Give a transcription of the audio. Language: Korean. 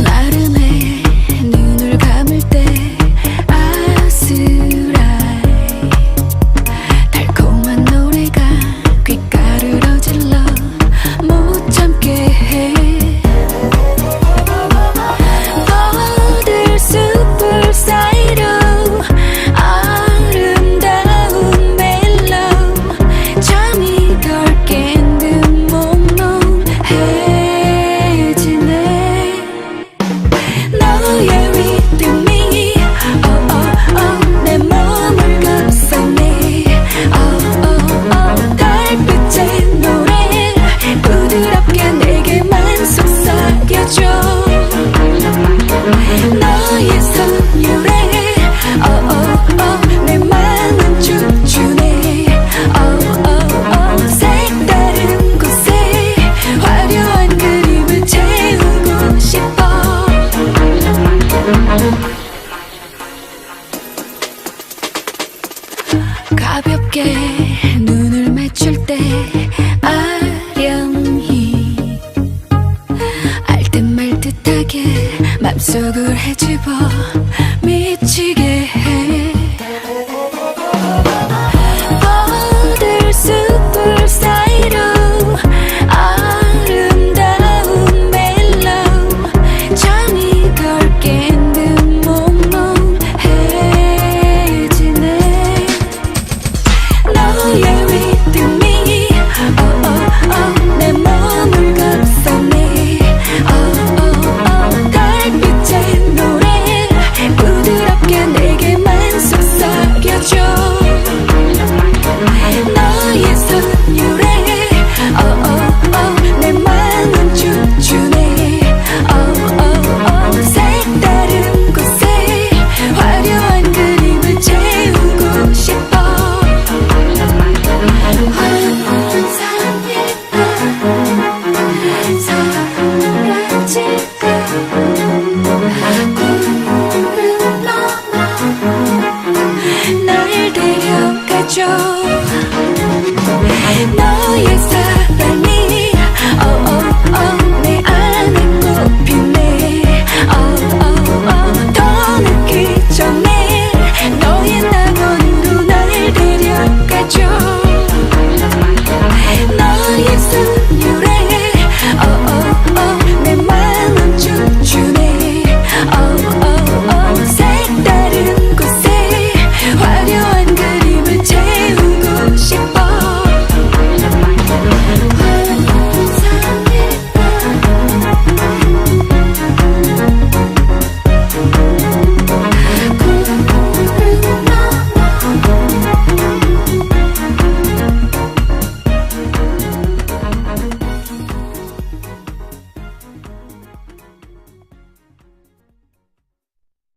나름의 눈을 감을 때 아스라이 달콤한 노래가 귓가를 어질러 못 참게 해. 버들 숲을 사이로 아름다운 멜로 잠이 덜 깬 듯 몽롱해지네. 너의 리듬이 내 몸을 감싸네. 달빛의 노래 부드럽게 내게만 속삭여줘. 너의 선율에 내 맘은 춤추네. 색다른 곳에 화려한 그림을 채우고 싶어. 가볍게 눈을 맞출 때 아령히 알듯 말듯하게 맘속을 헤집어